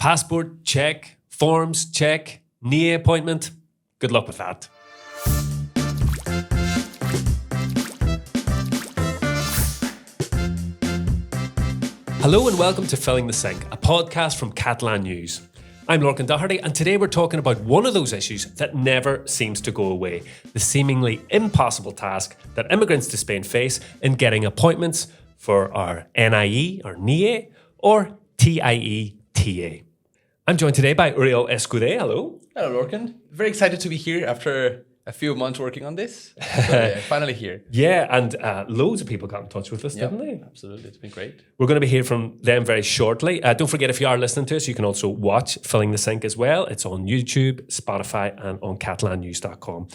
Passport, check. Forms, check. NIE appointment. Good luck with that. Hello and welcome to Filling the Sink, a podcast from Catalan News. I'm Lorcan Doherty, and today we're talking about one of those issues that never seems to go away, the seemingly impossible task that immigrants to Spain face in getting appointments for our NIE, or NIE, or TIE, TA. I'm joined today by Uriel Escudé. Hello. Hello, Lorcan. Very excited to be here after a few months working on this. So, finally here. Yeah, and loads of people got in touch with us, didn't they? Absolutely. It's been great. We're going to be hearing from them very shortly. Don't forget, if you are listening to us, you can also watch Filling the Sink as well. It's on YouTube, Spotify, and on catalannews.com.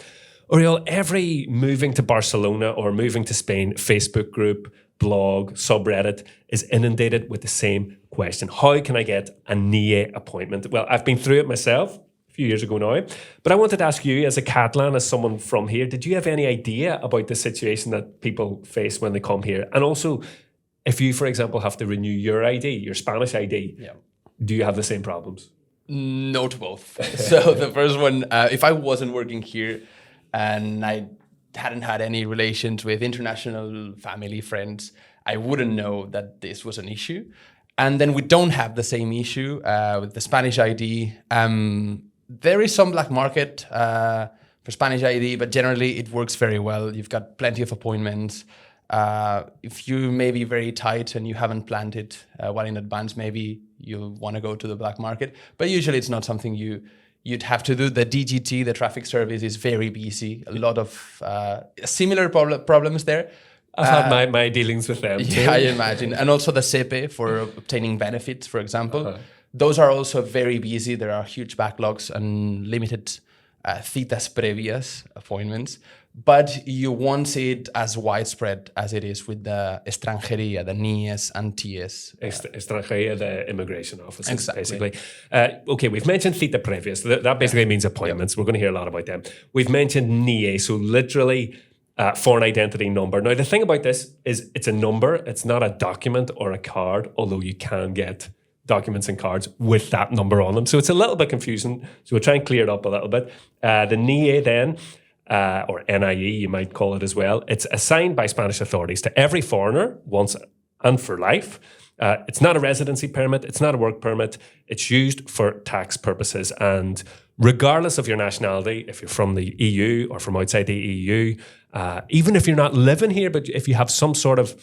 Uriel, every moving to Barcelona or moving to Spain Facebook group, blog, subreddit is inundated with the same question. How can I get a NIE appointment? Well, I've been through it myself a few years ago now, but I wanted to ask you as a Catalan, as someone from here, did you have any idea about the situation that people face when they come here? And also, if you, for example, have to renew your ID, your Spanish ID, do you have the same problems? No to both. So the first one, if I wasn't working here and I hadn't had any relations with international family, friends, I wouldn't know that this was an issue. And then we don't have the same issue with the Spanish ID. There is some black market for Spanish ID, but generally it works very well. You've got plenty of appointments. If you may be very tight and you haven't planned it well in advance, maybe you'll want to go to the black market. But usually it's not something you'd have to do. The DGT, the traffic service, is very busy. A lot of similar problems there. I've had my dealings with them too. Yeah, I imagine. And also the CEPE for obtaining benefits, for example. Those are also very busy. There are huge backlogs and limited citas previas, appointments. But you won't see it as widespread as it is with the extranjería, the NIEs and TIEs. Extranjería, the immigration offices, Exactly. basically. Okay, we've mentioned cita previas. That basically means appointments. We're going to hear a lot about them. We've mentioned NIE, so literally foreign identity number. Now, the thing about this is it's a number. It's not a document or a card, although you can get documents and cards with that number on them. So it's a little bit confusing. So we'll try and clear it up a little bit. The NIE then, or NIE, you might call it as well, it's assigned by Spanish authorities to every foreigner once and for life. It's not a residency permit. It's not a work permit. It's used for tax purposes. And regardless of your nationality, if you're from the EU or from outside the EU, even if you're not living here, but if you have some sort of,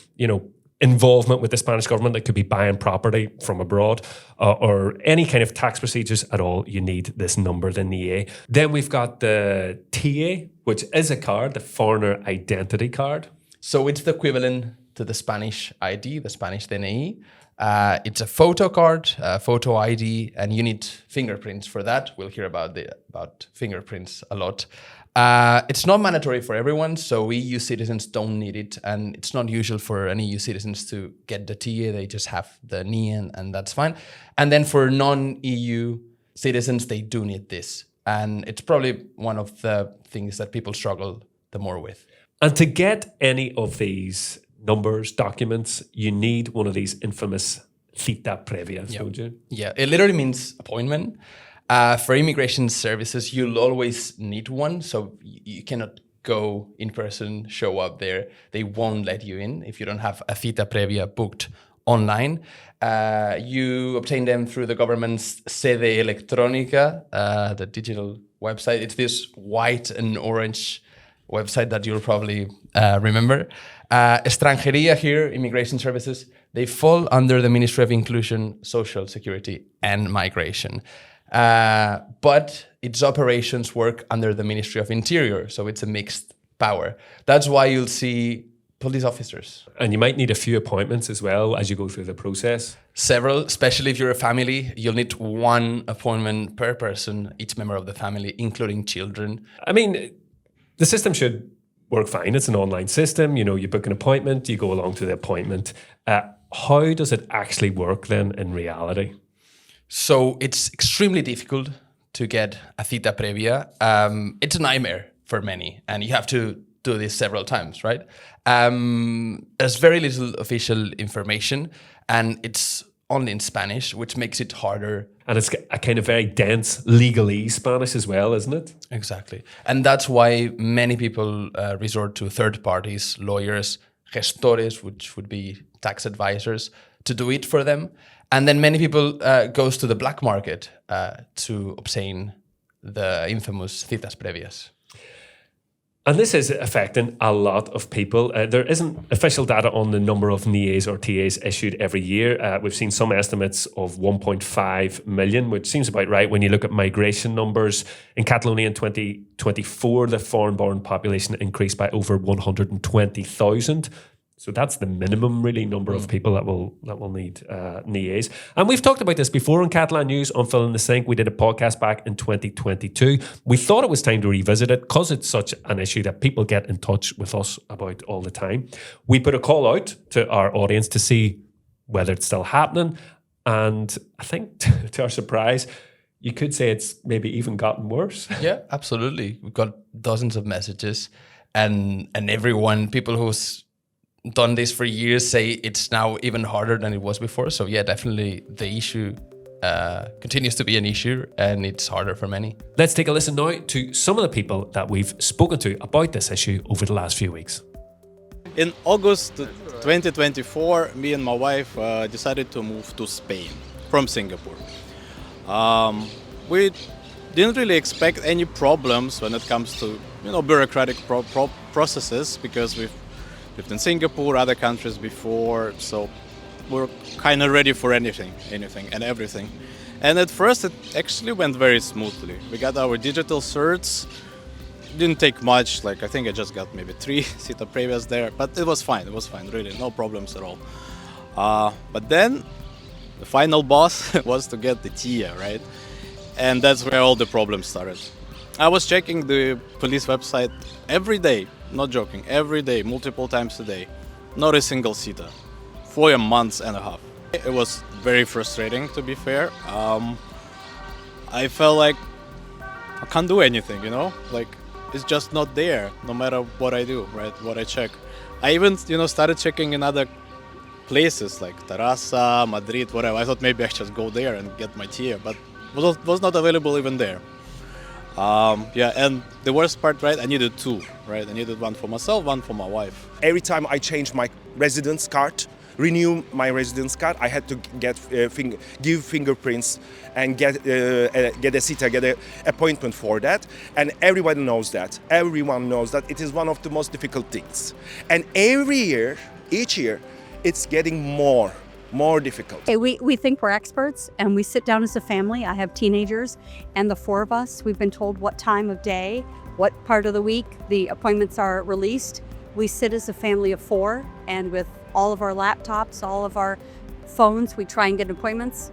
involvement with the Spanish government, that could be buying property from abroad or any kind of tax procedures at all, you need this number, the NIE. Then we've got the TA, which is a card, the foreigner identity card. So it's the equivalent to the Spanish ID, the Spanish DNI. It's a photo card, photo ID, and you need fingerprints for that. We'll hear about fingerprints a lot. It's not mandatory for everyone, so EU citizens don't need it, and it's not usual for any EU citizens to get the TA. They just have the NIE, and that's fine. And then for non-EU citizens, they do need this, and it's probably one of the things that people struggle the more with. And to get any of these numbers, documents, you need one of these infamous cita previas, don't you? Yeah, it literally means appointment. For immigration services, you'll always need one, so you cannot go in person, show up there. They won't let you in if you don't have a cita previa booked online. You obtain them through the government's Sede Electrónica, the digital website. It's this white and orange website that you'll probably remember. Extranjería here, immigration services, they fall under the Ministry of Inclusion, Social Security and Migration. But its operations work under the Ministry of Interior, so it's a mixed power. That's why you'll see police officers. And you might need a few appointments as well as you go through the process. Several, especially if you're a family, you'll need one appointment per person, each member of the family, including children. I mean, the system should work fine. It's an online system. You book an appointment, you go along to the appointment. How does it actually work then in reality? So it's extremely difficult to get a cita previa. It's a nightmare for many, and you have to do this several times, right? There's very little official information, and it's only in Spanish, which makes it harder. And it's a kind of very dense legalese Spanish as well, isn't it? Exactly. And that's why many people resort to third parties, lawyers, gestores, which would be tax advisors, to do it for them. And then many people goes to the black market to obtain the infamous citas previas. And this is affecting a lot of people. There isn't official data on the number of NIEs or TIEs issued every year. We've seen some estimates of 1.5 million, which seems about right when you look at migration numbers. In Catalonia in 2024, the foreign-born population increased by over 120,000. So that's the minimum, really, number of people that will need NIEs. And we've talked about this before on Catalan News on Fill in the Sink. We did a podcast back in 2022. We thought it was time to revisit it because it's such an issue that people get in touch with us about all the time. We put a call out to our audience to see whether it's still happening. And I think, to our surprise, you could say it's maybe even gotten worse. Yeah, absolutely. We've got dozens of messages, and everyone, people who's done this for years, say it's now even harder than it was before. So yeah, definitely the issue continues to be an issue, and it's harder for many. Let's take a listen now to some of the people that we've spoken to about this issue over the last few weeks. In August 2024, me and my wife decided to move to Spain from Singapore. We didn't really expect any problems when it comes to bureaucratic processes, because we've lived in Singapore, other countries before, so we're kind of ready for anything and everything. And at first it actually went very smoothly. We got our digital certs. Didn't take much, like I think I just got maybe 3 cita previas there, but it was fine, really, no problems at all. But then the final boss was to get the TIA, right? And that's where all the problems started. I was checking the police website every day, not joking, every day, multiple times a day. Not a single cita for a month and a half. It was very frustrating, to be fair. I felt like I can't do anything, like it's just not there, no matter what I do, right, what I check. I even, started checking in other places like Terrassa, Madrid, whatever. I thought maybe I just go there and get my TIA, but was not available even there. And the worst part, right, I needed 2, right? I needed one for myself, one for my wife. Every time I changed my residence card, renew my residence card, I had to give fingerprints and get a cita, get an appointment for that. And everyone knows that. Everyone knows that it is one of the most difficult things. And each year, it's getting more difficult. Hey, we think we're experts, and we sit down as a family. I have teenagers, and the 4 of us, we've been told what time of day, what part of the week the appointments are released. We sit as a family of 4, and with all of our laptops, all of our phones, we try and get appointments.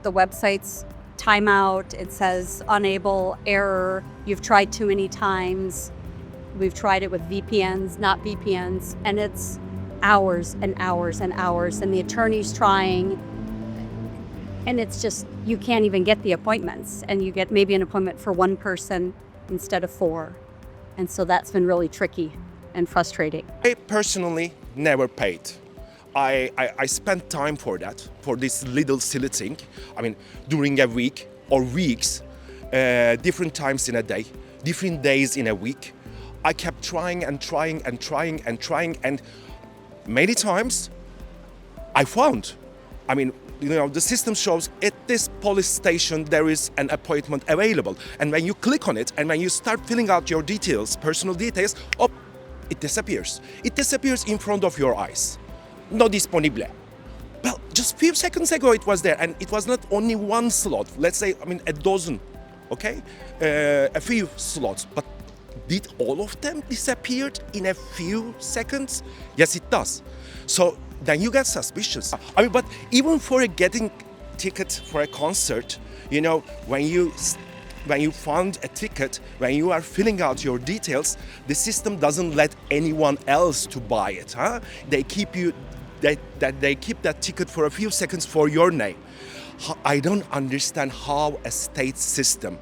The website's timeout, it says unable, error, you've tried too many times. We've tried it with VPNs, not VPNs, and it's hours and hours and hours, and the attorney's trying, and it's just, you can't even get the appointments, and you get maybe an appointment for 1 person instead of 4. And so that's been really tricky and frustrating. I personally never paid. I spent time for that, for this little silly thing. I mean, during a week or weeks, different times in a day, different days in a week. I kept trying and many times I found. I mean, the system shows at this police station there is an appointment available. And when you click on it and when you start filling out your details, personal details, it disappears. It disappears in front of your eyes. No disponible. Well, just few seconds ago it was there, and it was not only 1 slot. Let's say, a dozen, okay? A few slots, but did all of them disappeared in a few seconds? Yes, it does. So then you get suspicious. But even for getting ticket for a concert, when you found a ticket, when you are filling out your details, the system doesn't let anyone else to buy it. Huh? They keep that ticket for a few seconds for your name. I don't understand how a state system,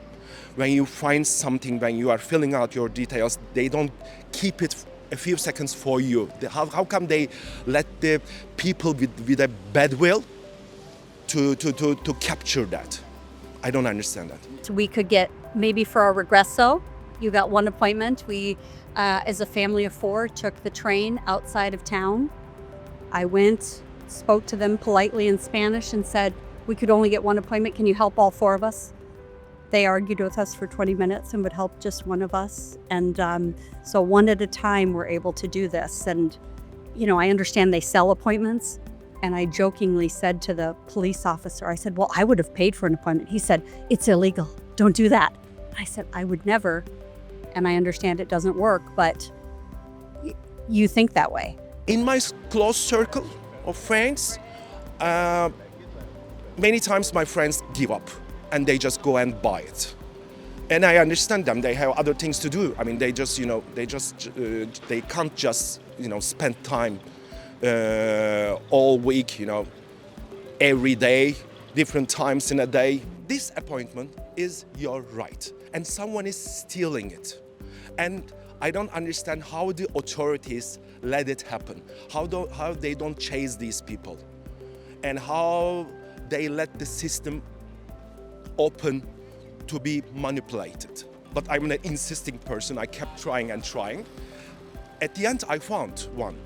when you find something, when you are filling out your details, they don't keep it a few seconds for you. How come they let the people with a bad will to capture that. I don't understand that. So we could get, maybe for our regresso, you got one appointment. We, as a family of 4, took the train outside of town. I went, spoke to them politely in Spanish and said, we could only get one appointment. Can you help all 4 of us? They argued with us for 20 minutes and would help just one of us. And so one at a time, we're able to do this. And, you know, I understand they sell appointments. And I jokingly said to the police officer, I said, well, I would have paid for an appointment. He said, it's illegal. Don't do that. I said, I would never. And I understand it doesn't work, but you think that way. In my close circle of friends, many times my friends give up and they just go and buy it. And I understand them. They have other things to do. I mean, they just, you know, they can't just, you know, spend time all week, you know, every day, different times in a day. This appointment is your right, and someone is stealing it. And I don't understand how the authorities let it happen, how they don't chase these people, and how they let the system open to be manipulated. But I'm an insisting person. I kept trying and trying. At the end, I found one.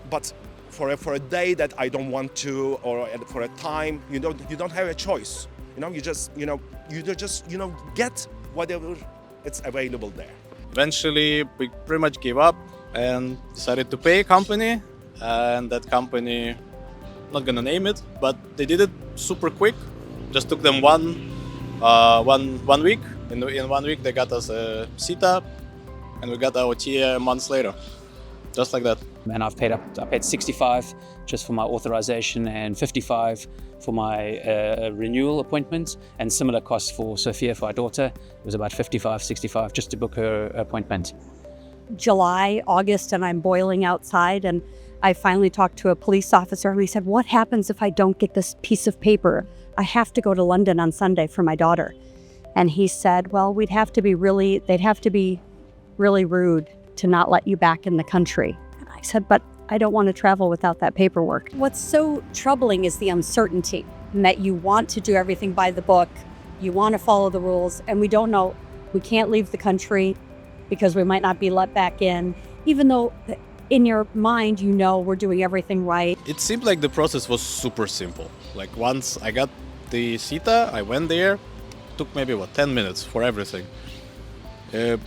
But for a day that I don't want to, or for a time, you don't have a choice. You know, you just get whatever it's available there. Eventually, we pretty much gave up and decided to pay a company, and that company, not gonna name it, but they did it super quick. Just took them one week. In 1 week, they got us a cita, and we got our TIE months later, just like that. And I paid 65 just for my authorization and 55 for my renewal appointment, and similar costs for Sophia, for our daughter. It was about 55, 65 just to book her appointment. July, August, and I'm boiling outside, and I finally talked to a police officer and he said, what happens if I don't get this piece of paper? I have to go to London on Sunday for my daughter. And he said, well, they'd have to be really rude to not let you back in the country. And I said, but I don't want to travel without that paperwork. What's so troubling is the uncertainty, and that you want to do everything by the book, you want to follow the rules, and we don't know, we can't leave the country because we might not be let back in, even though in your mind, you know, we're doing everything right. It seemed like the process was super simple. Like once I got the cita, I went there, took maybe 10 minutes for everything. It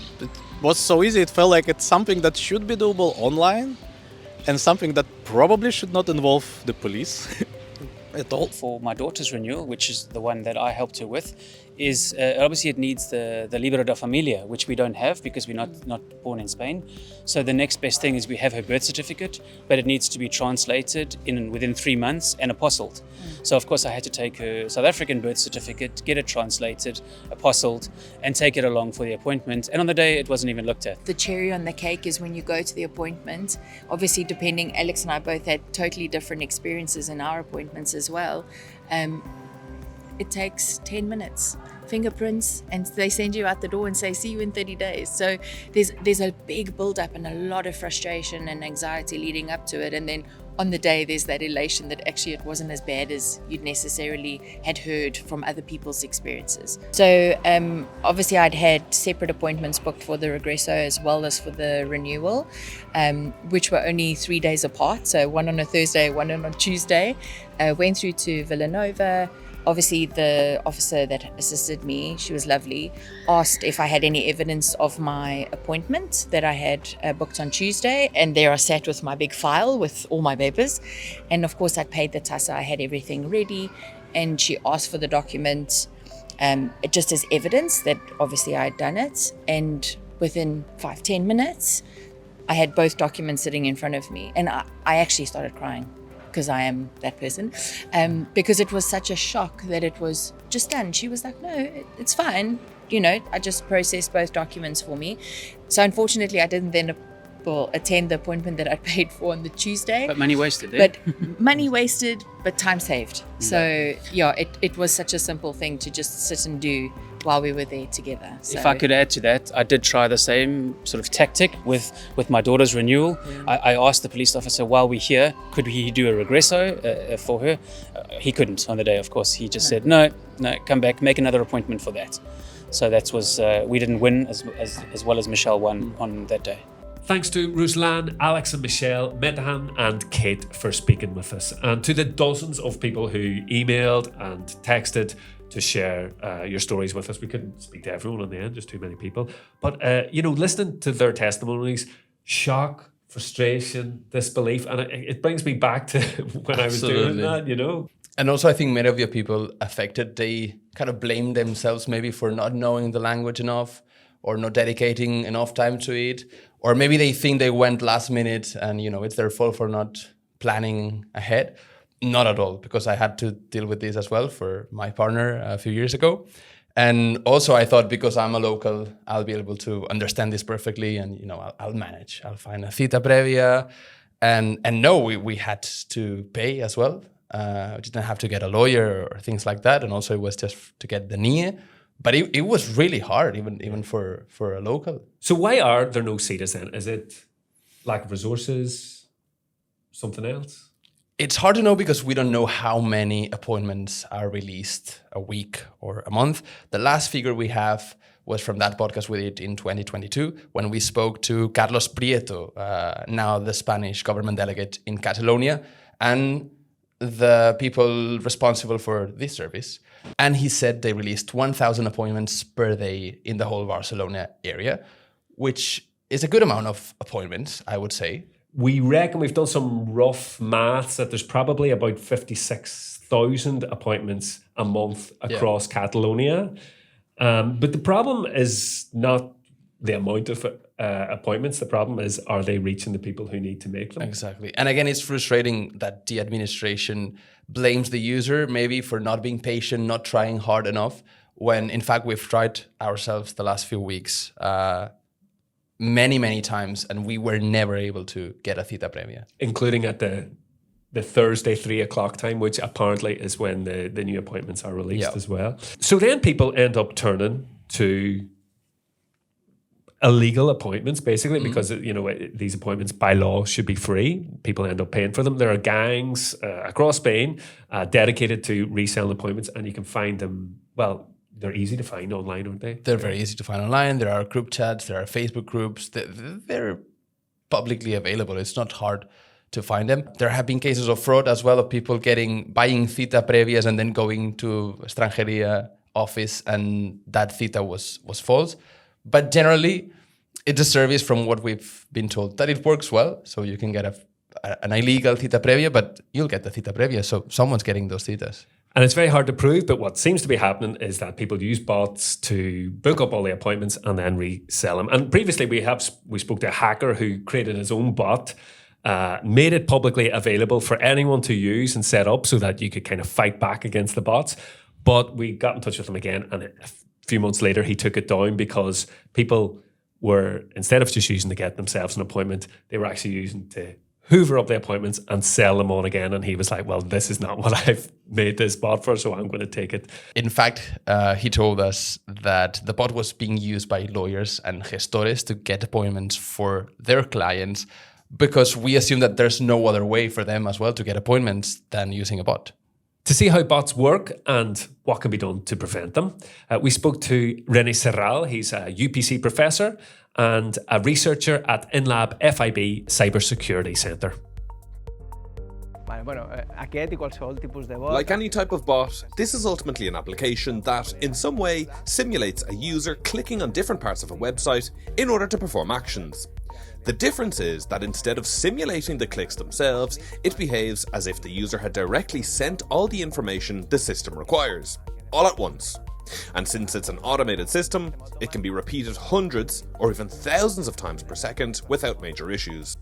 was so easy, it felt like it's something that should be doable online and something that probably should not involve the police at all. For my daughter's renewal, which is the one that I helped her with, is obviously it needs the Libro da Familia, which we don't have because we're not born in Spain. So the next best thing is we have her birth certificate, but it needs to be translated within 3 months and apostilled. So of course I had to take her South African birth certificate, get it translated, apostilled, and take it along for the appointment. And on the day it wasn't even looked at. The cherry on the cake is when you go to the appointment, obviously depending, Alex and I both had totally different experiences in our appointments as well. It takes 10 minutes, fingerprints, and they send you out the door and say, see you in 30 days. So there's a big build-up and a lot of frustration and anxiety leading up to it. And then on the day, there's that elation that actually it wasn't as bad as you'd necessarily had heard from other people's experiences. So obviously I'd had separate appointments booked for the regresso as well as for the renewal, which were only 3 days apart. So one on a Thursday, one on a Tuesday. Went through to Villanova. Obviously, the officer that assisted me, she was lovely, asked if I had any evidence of my appointment that I had booked on Tuesday. And there I sat with my big file with all my papers. And of course, I'd paid the tassa, I had everything ready. And she asked for the document just as evidence that obviously I had done it. And within 5-10 minutes, I had both documents sitting in front of me. And I actually started crying, because I am that person, because it was such a shock that it was just done. She was like, no, it's fine. You know, I just processed both documents for me. So unfortunately, I didn't then people attend the appointment that I paid for on the Tuesday. But money wasted there. But money wasted, but time saved. So yeah, it was such a simple thing to just sit and do while we were there together. So, if I could add to that, I did try the same sort of tactic with my daughter's renewal. I asked the police officer while we're here, could he do a regresso for her? He couldn't on the day, of course. He just said, no, come back, make another appointment for that. So that was, we didn't win as well as Michelle won on that day. Thanks to Ruslan, Alex and Michelle, Metahan and Kate for speaking with us, and to the dozens of people who emailed and texted to share your stories with us. We couldn't speak to everyone in the end, just too many people. But, listening to their testimonies, shock, frustration, disbelief, and it brings me back to when I was doing that, And also I think many of your people affected, they kind of blame themselves maybe for not knowing the language enough or not dedicating enough time to it. Or maybe they think they went last minute and, it's their fault for not planning ahead. Not at all, because I had to deal with this as well for my partner a few years ago. And also I thought because I'm a local, I'll be able to understand this perfectly and, I'll manage. I'll find a cita previa. And no, we had to pay as well. We didn't have to get a lawyer or things like that. And also it was just to get the NIE. But it was really hard, even for a local. So why are there no citas then? Is it lack of resources? Something else? It's hard to know because we don't know how many appointments are released a week or a month. The last figure we have was from that podcast we did in 2022 when we spoke to Carlos Prieto, now the Spanish government delegate in Catalonia, and the people responsible for this service. And he said they released 1,000 appointments per day in the whole Barcelona area, which is a good amount of appointments, I would say. We reckon, we've done some rough maths, that there's probably about 56,000 appointments a month across Catalonia. But the problem is not the amount of appointments. The problem is, are they reaching the people who need to make them? Exactly. And again, it's frustrating that the administration blames the user maybe for not being patient, not trying hard enough, when in fact we've tried ourselves the last few weeks many times, and we were never able to get a cita previa. Including at the Thursday 3:00 time, which apparently is when the new appointments are released as well. So then people end up turning to illegal appointments, basically, because these appointments by law should be free. People end up paying for them. There are gangs across Spain dedicated to reselling appointments, and you can find them, well, they're easy to find online, aren't they? They're very easy to find online. There are group chats, there are Facebook groups. They're publicly available. It's not hard to find them. There have been cases of fraud as well, of people buying cita previas and then going to extranjería office, and that cita was false. But generally, it's a service, from what we've been told, that it works well. So you can get an illegal cita previa, but you'll get the cita previa. So someone's getting those citas. And it's very hard to prove, but what seems to be happening is that people use bots to book up all the appointments and then resell them. And previously we spoke to a hacker who created his own bot, made it publicly available for anyone to use and set up so that you could kind of fight back against the bots. But we got in touch with him again, and a few months later he took it down because people were, instead of just using to get themselves an appointment, they were actually using to hoover up the appointments and sell them on again. And he was like, well, this is not what I've made this bot for, so I'm going to take it. In fact, he told us that the bot was being used by lawyers and gestores to get appointments for their clients, because we assume that there's no other way for them as well to get appointments than using a bot. To see how bots work and what can be done to prevent them, we spoke to René Serral. He's a UPC professor and a researcher at InLab FIB Cybersecurity Center. Like any type of bot, this is ultimately an application that, in some way, simulates a user clicking on different parts of a website in order to perform actions. The difference is that instead of simulating the clicks themselves, it behaves as if the user had directly sent all the information the system requires, all at once. And since it's an automated system, it can be repeated hundreds or even thousands of times per second without major issues.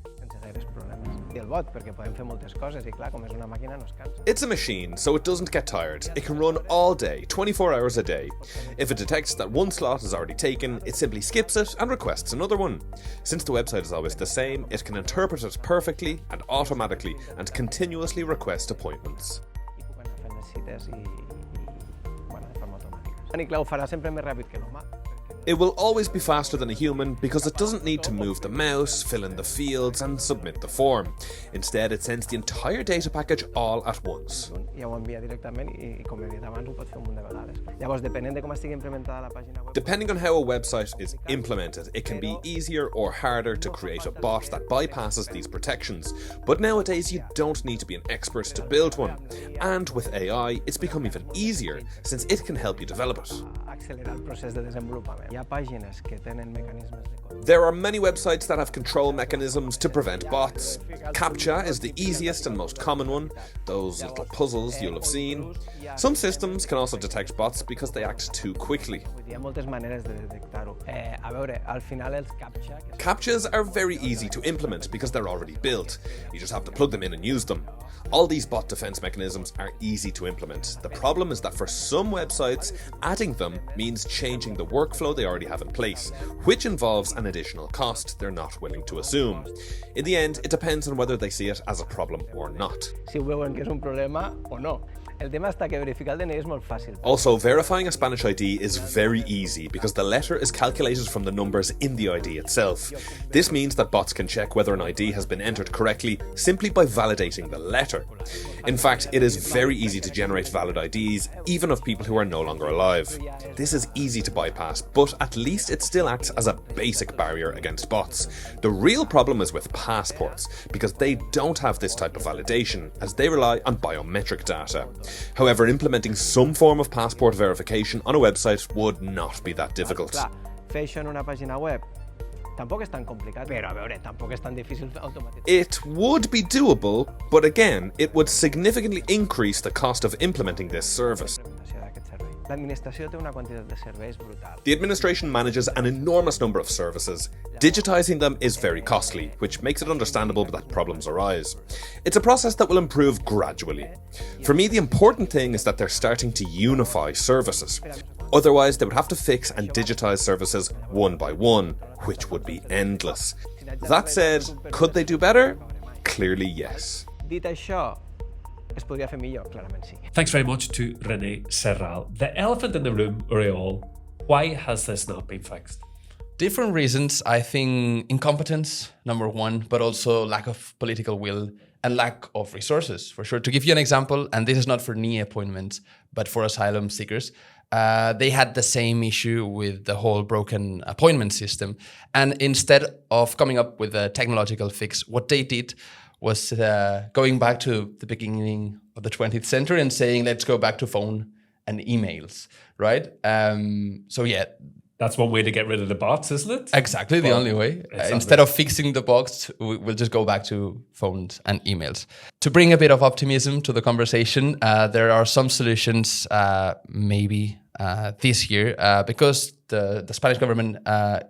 It's a machine, so it doesn't get tired. It can run all day, 24 hours a day. If it detects that one slot is already taken, it simply skips it and requests another one. Since the website is always the same, it can interpret it perfectly and automatically and continuously request appointments. It will always be faster than a human because it doesn't need to move the mouse, fill in the fields and submit the form. Instead, it sends the entire data package all at once. Depending on how a website is implemented, it can be easier or harder to create a bot that bypasses these protections. But nowadays, you don't need to be an expert to build one. And with AI, it's become even easier since it can help you develop it. There are many websites that have control mechanisms to prevent bots. CAPTCHA is the easiest and most common one, those little puzzles you'll have seen. Some systems can also detect bots because they act too quickly. CAPTCHAs are very easy to implement because they're already built. You just have to plug them in and use them. All these bot defense mechanisms are easy to implement. The problem is that for some websites, adding them means changing the workflow they already have in place, which involves an additional cost they're not willing to assume. In the end, it depends on whether they see it as a problem or not. Also, verifying a Spanish ID is very easy because the letter is calculated from the numbers in the ID itself. This means that bots can check whether an ID has been entered correctly simply by validating the letter. In fact, it is very easy to generate valid IDs, even of people who are no longer alive. This is easy to bypass, but at least it still acts as a basic barrier against bots. The real problem is with passports, because they don't have this type of validation, as they rely on biometric data. However, implementing some form of passport verification on a website would not be that difficult. It would be doable, but again, it would significantly increase the cost of implementing this service. The administration manages an enormous number of services. Digitizing them is very costly, which makes it understandable that problems arise. It's a process that will improve gradually. For me, the important thing is that they're starting to unify services. Otherwise, they would have to fix and digitize services one by one, which would be endless. That said, could they do better? Clearly, yes. Thanks very much to René Serral. The elephant in the room, Uriol, why has this not been fixed? Different reasons. I think incompetence, number one, but also lack of political will and lack of resources, for sure. To give you an example, and this is not for NIE appointments, but for asylum seekers, they had the same issue with the whole broken appointment system. And instead of coming up with a technological fix, what they did was going back to the beginning of the 20th century and saying, let's go back to phone and emails, right? So yeah. That's one way to get rid of the bots, isn't it? Exactly, the only way. Instead of fixing the bots, we'll just go back to phones and emails. To bring a bit of optimism to the conversation, there are some solutions maybe this year because the Spanish government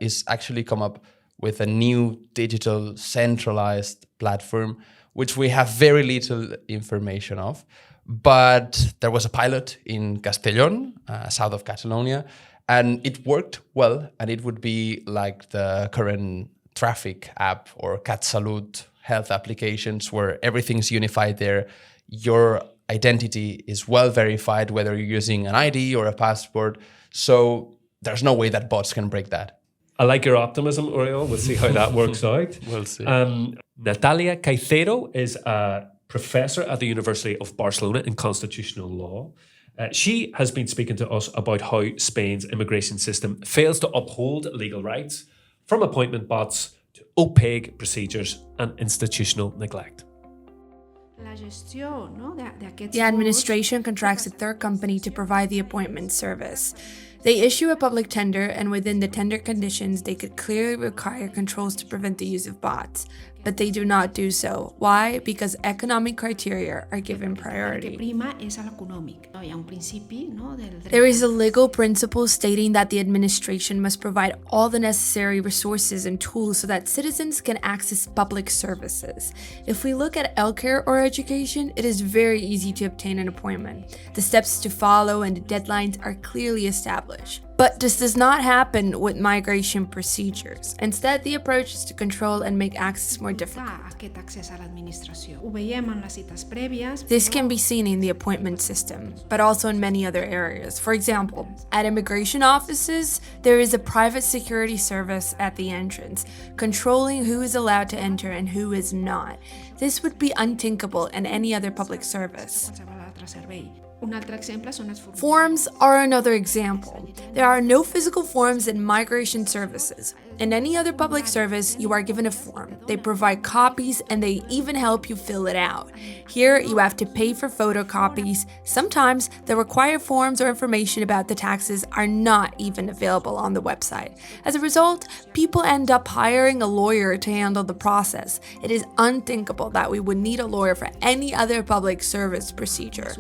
is actually come up with a new digital centralized platform, which we have very little information of. But there was a pilot in Castellón, south of Catalonia, and it worked well, and it would be like the current traffic app or CatSalut health applications where everything's unified there. Your identity is well verified, whether you're using an ID or a passport. So there's no way that bots can break that. I like your optimism, Uriol. We'll see how that works out. We'll see. Natalia Caicedo is a professor at the University of Barcelona in constitutional law. She has been speaking to us about how Spain's immigration system fails to uphold legal rights, from appointment bots to opaque procedures and institutional neglect. The administration contracts a third company to provide the appointment service. They issue a public tender, and within the tender conditions, they could clearly require controls to prevent the use of bots. but they do not do so. Why? Because economic criteria are given priority. There is a legal principle stating that the administration must provide all the necessary resources and tools so that citizens can access public services. If we look at healthcare or education, it is very easy to obtain an appointment. The steps to follow and the deadlines are clearly established. But this does not happen with migration procedures. Instead, the approach is to control and make access more difficult. This can be seen in the appointment system, but also in many other areas. For example, at immigration offices, there is a private security service at the entrance, controlling who is allowed to enter and who is not. This would be unthinkable in any other public service. Forms are another example. There are no physical forms in migration services. In any other public service, you are given a form. They provide copies and they even help you fill it out. Here, you have to pay for photocopies. Sometimes, the required forms or information about the taxes are not even available on the website. As a result, people end up hiring a lawyer to handle the process. It is unthinkable that we would need a lawyer for any other public service procedure.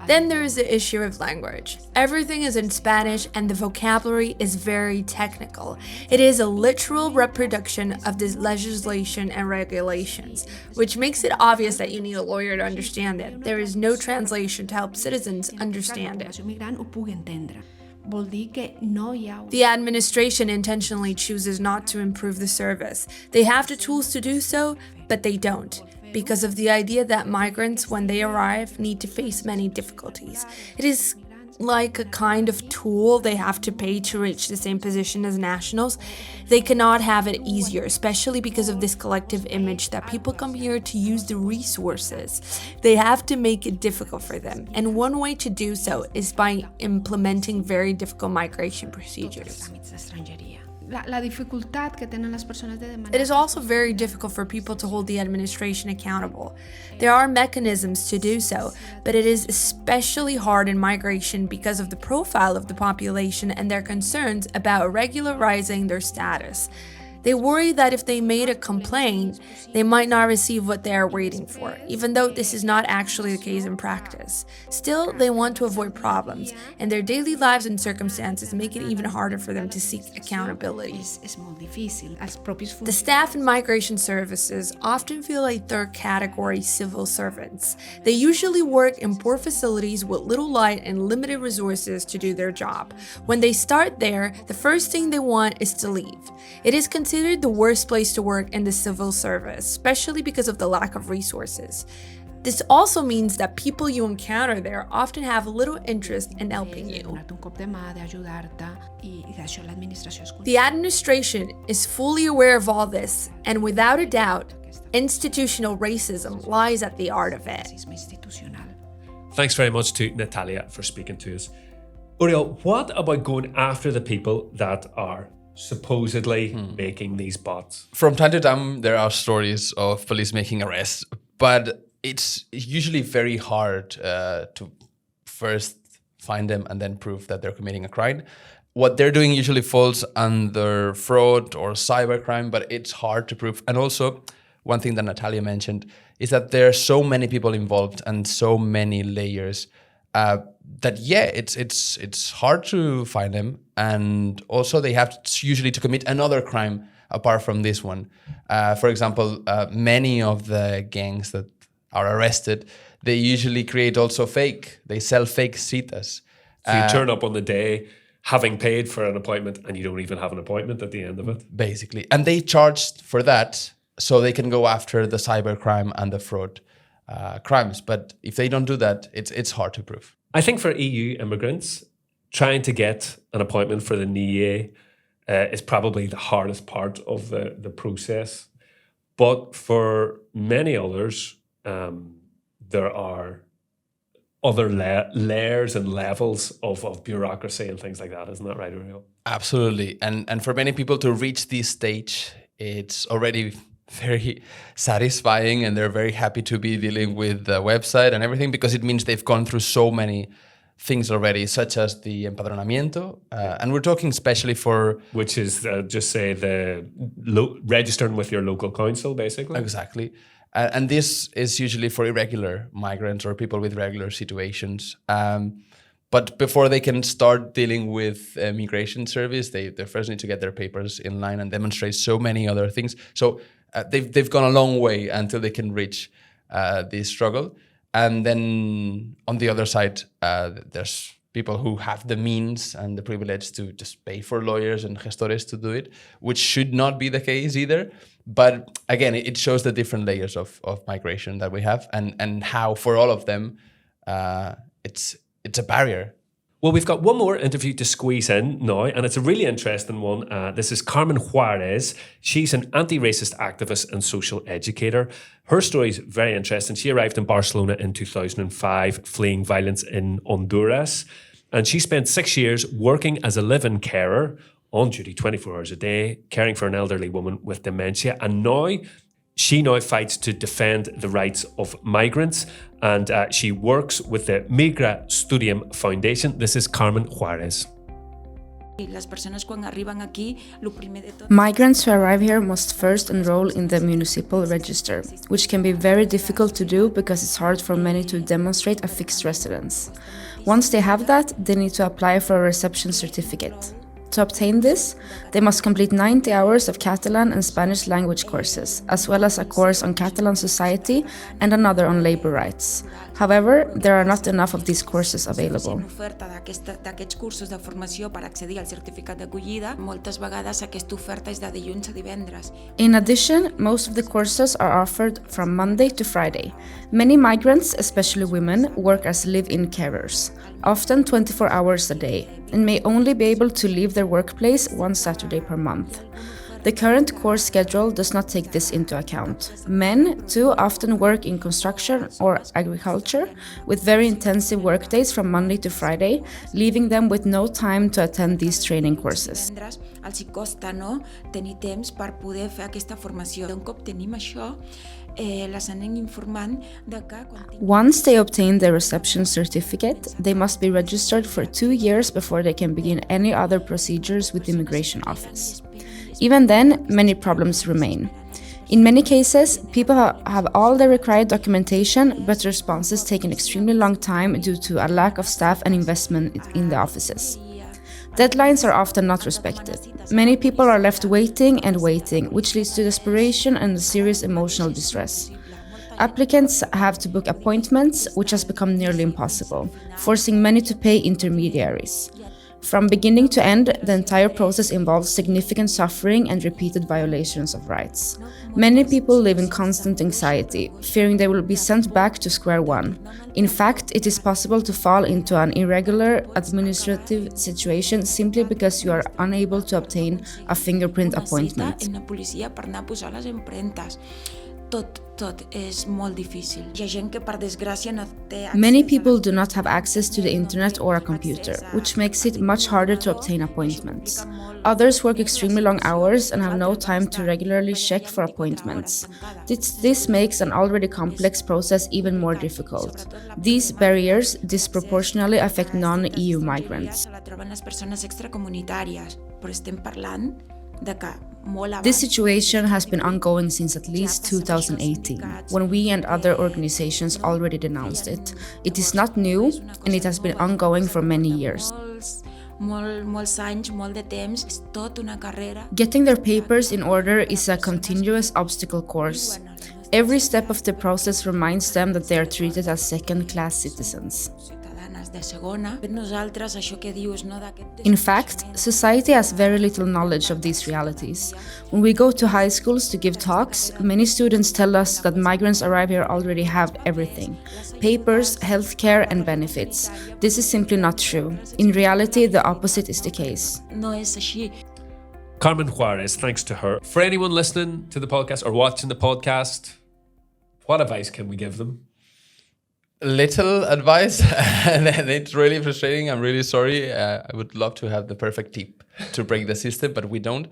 Then there is the issue of language. Everything is in Spanish and the vocabulary is very technical. It is a literal reproduction of this legislation and regulations, which makes it obvious that you need a lawyer to understand it. There is no translation to help citizens understand it. The administration intentionally chooses not to improve the service. They have the tools to do so, but they don't, because of the idea that migrants, when they arrive, need to face many difficulties. It is like a kind of tool they have to pay to reach the same position as nationals. They cannot have it easier, especially because of this collective image that people come here to use the resources. They have to make it difficult for them, and one way to do so is by implementing very difficult migration procedures. It is also very difficult for people to hold the administration accountable. There are mechanisms to do so, but it is especially hard in migration because of the profile of the population and their concerns about regularizing their status. They worry that if they made a complaint, they might not receive what they are waiting for, even though this is not actually the case in practice. Still, they want to avoid problems, and their daily lives and circumstances make it even harder for them to seek accountability. The staff in migration services often feel like third-category civil servants. They usually work in poor facilities with little light and limited resources to do their job. When they start there, the first thing they want is to leave. It is considered the worst place to work in the civil service, especially because of the lack of resources. This also means that people you encounter there often have little interest in helping you. The administration is fully aware of all this, and without a doubt, institutional racism lies at the heart of it. Thanks very much to Natalia for speaking to us. Uriel, what about going after the people that are supposedly making these bots? From time to time, there are stories of police making arrests, but it's usually very hard to first find them and then prove that they're committing a crime. What they're doing usually falls under fraud or cybercrime, but it's hard to prove. And also, one thing that Natalia mentioned is that there are so many people involved and so many layers that it's hard to find them, and also they have usually to commit another crime apart from this one. For example, many of the gangs that are arrested, they usually create also they sell fake citas. So you turn up on the day having paid for an appointment and you don't even have an appointment at the end of it. Basically. And they charge for that so they can go after the cybercrime and the fraud crimes. But if they don't do that, it's hard to prove. I think for EU immigrants, trying to get an appointment for the NIE is probably the hardest part of the process. But for many others, there are other layers and levels of bureaucracy and things like that. Isn't that right, Uriel? Absolutely. And for many people to reach this stage, it's already very satisfying, and they're very happy to be dealing with the website and everything, because it means they've gone through so many things already, such as the empadronamiento, and we're talking especially for... Which is just say registering with your local council, basically. Exactly. And this is usually for irregular migrants or people with regular situations. But before they can start dealing with migration service, they first need to get their papers in line and demonstrate so many other things. So they've gone a long way until they can reach this struggle. And then on the other side, there's people who have the means and the privilege to just pay for lawyers and gestores to do it, which should not be the case either. But again, it shows the different layers of migration that we have and how for all of them, it's a barrier. Well, we've got one more interview to squeeze in now, and it's a really interesting one. This is Carmen Juares. She's an anti-racist activist and social educator. Her story is very interesting. She arrived in Barcelona in 2005, fleeing violence in Honduras. And she spent 6 years working as a live-in carer, on duty 24 hours a day, caring for an elderly woman with dementia. And now she fights to defend the rights of migrants, and she works with the Migra Studium Foundation. This is Carmen Juares. Migrants who arrive here must first enroll in the municipal register, which can be very difficult to do because it's hard for many to demonstrate a fixed residence. Once they have that, they need to apply for a reception certificate. To obtain this, they must complete 90 hours of Catalan and Spanish language courses, as well as a course on Catalan society and another on labor rights. However, there are not enough of these courses available. In addition, most of the courses are offered from Monday to Friday. Many migrants, especially women, work as live-in carers, often 24 hours a day, and may only be able to leave their workplace one Saturday per month. The current course schedule does not take this into account. Men, too, often work in construction or agriculture, with very intensive workdays from Monday to Friday, leaving them with no time to attend these training courses. Once they obtain their reception certificate, they must be registered for 2 years before they can begin any other procedures with the immigration office. Even then, many problems remain. In many cases, people have all the required documentation, but responses take an extremely long time due to a lack of staff and investment in the offices. Deadlines are often not respected. Many people are left waiting and waiting, which leads to desperation and serious emotional distress. Applicants have to book appointments, which has become nearly impossible, forcing many to pay intermediaries. From beginning to end, the entire process involves significant suffering and repeated violations of rights. Many people live in constant anxiety, fearing they will be sent back to square one. In fact, it is possible to fall into an irregular administrative situation simply because you are unable to obtain a fingerprint appointment. Many people do not have access to the internet or a computer, which makes it much harder to obtain appointments. Others work extremely long hours and have no time to regularly check for appointments. This makes an already complex process even more difficult. These barriers disproportionately affect non-EU migrants. This situation has been ongoing since at least 2018, when we and other organizations already denounced it. It is not new, and it has been ongoing for many years. Getting their papers in order is a continuous obstacle course. Every step of the process reminds them that they are treated as second-class citizens. In fact, society has very little knowledge of these realities. When we go to high schools to give talks, many students tell us that migrants arrive here already have everything: papers, healthcare, and benefits. This is simply not true. In reality, the opposite is the case. Carmen Juares, thanks to her. For anyone listening to the podcast or watching the podcast, what advice can we give them? Little advice, and it's really frustrating. I'm really sorry. I would love to have the perfect tip to break the system, but we don't.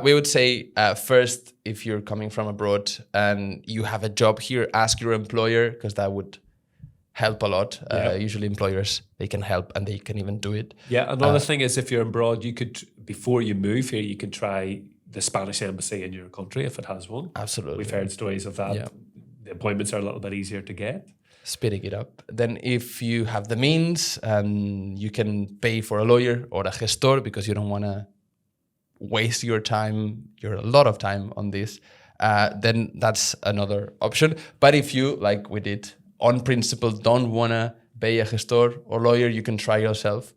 We would say, first, if you're coming from abroad and you have a job here, ask your employer, because that would help a lot. Usually employers, they can help and they can even do it. Yeah, another thing is if you're abroad, you could, before you move here, you can try the Spanish embassy in your country if it has one. Absolutely. We've heard stories of that. Yeah. The appointments are a little bit easier to get. Speeding it up. Then if you have the means, you can pay for a lawyer or a gestor because you don't want to waste a lot of time on this, then that's another option. But if you, like we did, on principle, don't want to pay a gestor or lawyer, you can try yourself.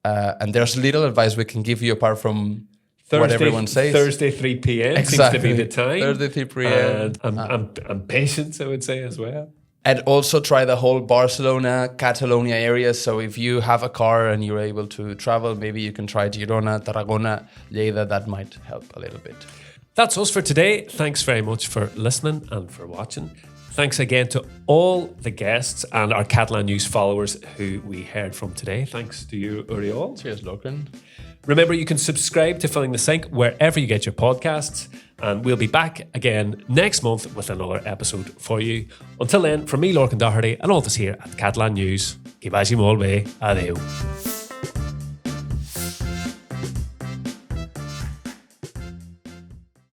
And there's little advice we can give you apart from what everyone says. Thursday, 3 p.m. Exactly. seems to be the time. Thursday, 3 p.m. And patience, I would say, as well. And also try the whole Barcelona, Catalonia area. So if you have a car and you're able to travel, maybe you can try Girona, Tarragona, Lleida. That might help a little bit. That's us for today. Thanks very much for listening and for watching. Thanks again to all the guests and our Catalan News followers who we heard from today. Thanks to you, Uriol. Cheers, Logan. Remember, you can subscribe to Filling the Sink wherever you get your podcasts, and we'll be back again next month with another episode for you. Until then, from me, Lorcan Doherty, and all of us here at Catalan News, que vagi molt bé. Adeu.